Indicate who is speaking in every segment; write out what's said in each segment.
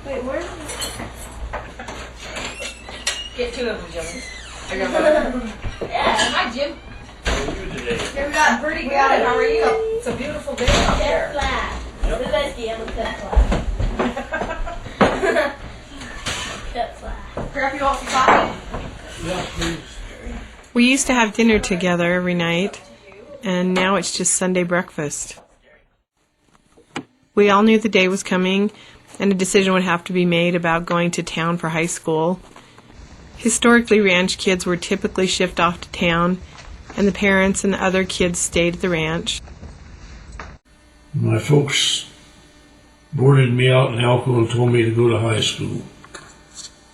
Speaker 1: Wait, where?
Speaker 2: Get two of them, Jimmy. I got one. Yeah, hi, Jim.
Speaker 3: How are you today?
Speaker 2: Here we got pretty good. How are you? It's a beautiful day out here. Grab you off the coffee?
Speaker 3: Yeah, please.
Speaker 4: We used to have dinner together every night, and now it's just Sunday breakfast. We all knew the day was coming, and a decision would have to be made about going to town for high school. Historically, ranch kids were typically shipped off to town, and the parents and the other kids stayed at the ranch.
Speaker 3: My folks boarded me out in Elko and told me to go to high school.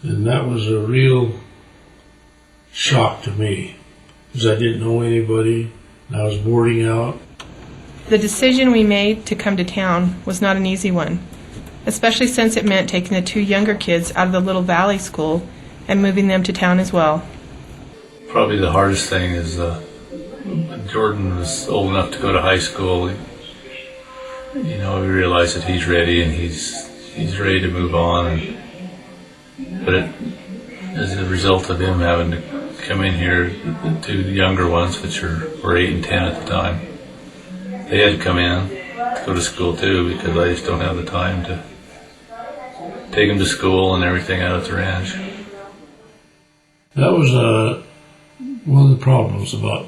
Speaker 3: And that was a real shock to me, because I didn't know anybody, and I was boarding out.
Speaker 4: The decision we made to come to town was not an easy one, especially since it meant taking the two younger kids out of the little valley school and moving them to town as well.
Speaker 5: Probably the hardest thing is when Jordan was old enough to go to high school. We realized that he's ready and he's ready to move on. But as a result of him having to come in here, the two younger ones, which were 8 and 10 at the time, they had to come in to go to school too, because I just don't have the time to take them to school and everything out at the ranch.
Speaker 3: That was one of the problems about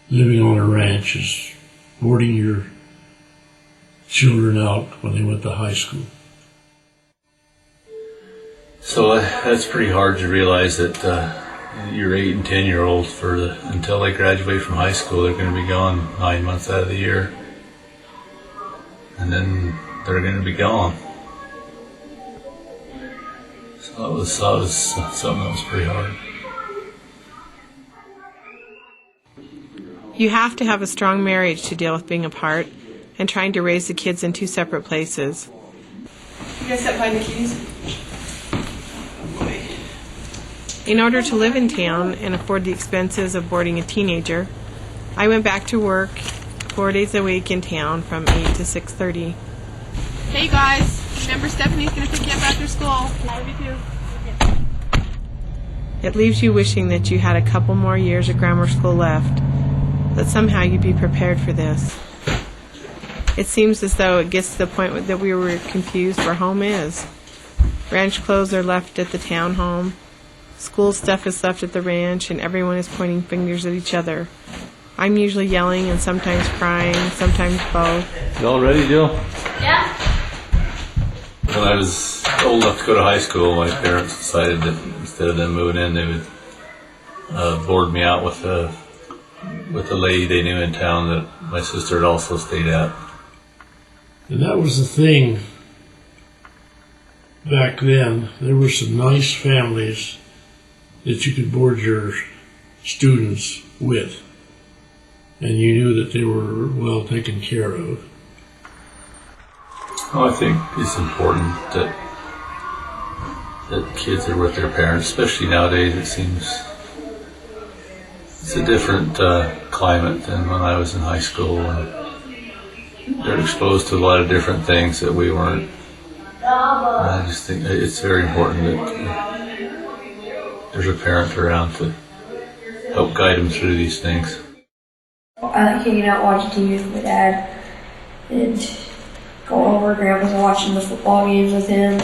Speaker 3: living on a ranch, is boarding your children out when they went to high school.
Speaker 5: So that's pretty hard to realize that your 8 and 10-year-olds, until they graduate from high school, they're going to be gone 9 months out of the year, and then they're going to be gone. So that was something that was pretty hard.
Speaker 4: You have to have a strong marriage to deal with being apart and trying to raise the kids in two separate places.
Speaker 2: You guys set behind the keys?
Speaker 4: In order to live in town and afford the expenses of boarding a teenager, I went back to work 4 days a week in town from 8 to 6:30.
Speaker 1: Hey guys, remember Stephanie's gonna pick you up after school. Love you too.
Speaker 4: It leaves you wishing that you had a couple more years of grammar school left, that somehow you'd be prepared for this. It seems as though it gets to the point that we were confused where home is. Ranch clothes are left at the town home. School stuff is left at the ranch, and everyone is pointing fingers at each other. I'm usually yelling and sometimes crying, sometimes both.
Speaker 5: You all ready, Jill?
Speaker 2: Yeah.
Speaker 5: When I was old enough to go to high school, my parents decided that instead of them moving in, they would board me out with a lady they knew in town that my sister had also stayed at.
Speaker 3: And that was the thing back then. There were some nice families that you could board your students with, and you knew that they were well taken care of.
Speaker 5: Well, I think it's important that kids are with their parents, especially nowadays. It seems it's a different climate than when I was in high school, and they're exposed to a lot of different things that we weren't. And I just think it's very important that there's a parent around to help guide them through these things.
Speaker 6: I like hanging out watching TV with my dad and going over to Grandma's and watching the football games with him.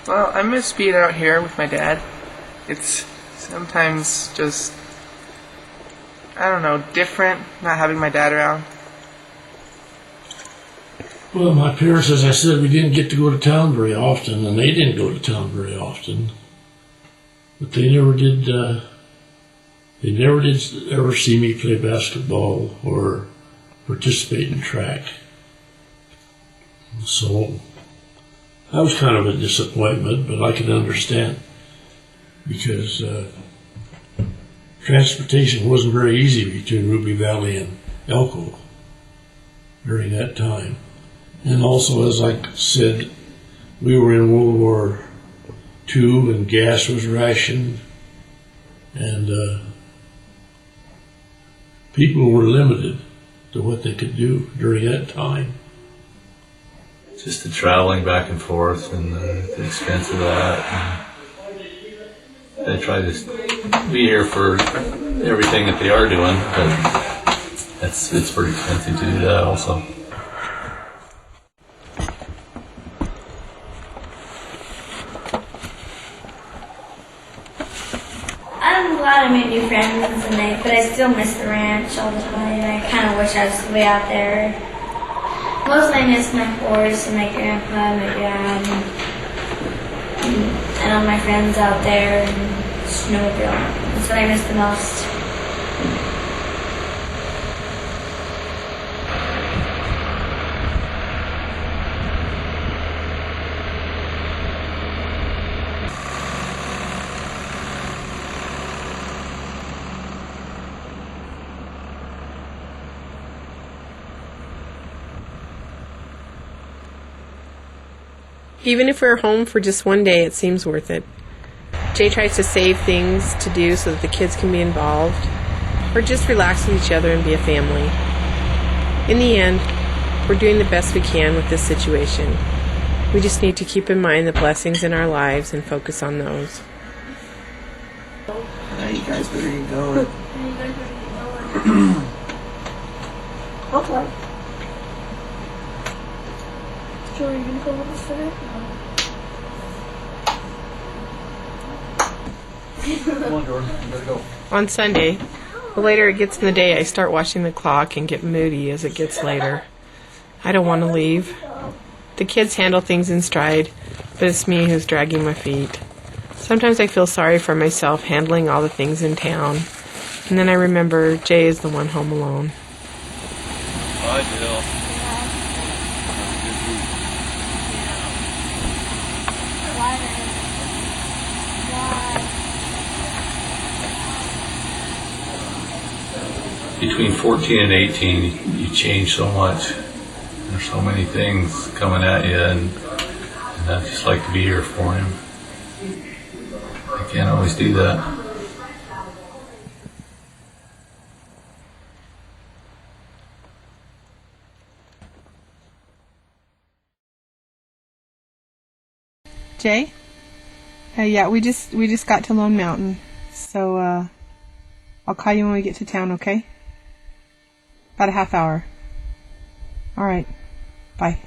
Speaker 7: Well, I miss being out here with my dad. It's sometimes just, I don't know, different not having my dad around.
Speaker 3: Well, my parents, as I said, we didn't get to go to town very often, and they didn't go to town very often. But they never did ever see me play basketball or participate in track. So that was kind of a disappointment, but I could understand, because transportation wasn't very easy between Ruby Valley and Elko during that time. And also, as I said, we were in World War II and gas was rationed, and people were limited to what they could do during that time.
Speaker 5: just the traveling back and forth and the expense of that. And they try to be here for everything that they are doing, but it's pretty expensive to do that also.
Speaker 6: I'm glad I made new friends tonight, but I still miss the ranch all the time. I kind of wish I was way out there. Mostly I miss my horse and my grandpa, my dad, and all my friends out there and snowmobile. That's what I miss the most.
Speaker 4: Even if we're home for just one day, it seems worth it. Jay tries to save things to do so that the kids can be involved, or just relax with each other and be a family. In the end, we're doing the best we can with this situation. We just need to keep in mind the blessings in our lives and focus on those.
Speaker 7: Now you guys better get going.
Speaker 6: Folklife. Joe, are you going to go with us today?
Speaker 7: Come on, Jordan. You better go.
Speaker 4: On Sunday, the later it gets in the day, I start watching the clock and get moody as it gets later. I don't want to leave. The kids handle things in stride, but it's me who's dragging my feet. Sometimes I feel sorry for myself handling all the things in town, and then I remember Jay is the one home alone.
Speaker 5: Bye, Jill. Between 14 and 18, you change so much. There's so many things coming at you, and I just like to be here for him. I can't always do that.
Speaker 4: Jay? Yeah, we just got to Lone Mountain, so I'll call you when we get to town, okay? About a half hour. All right. Bye.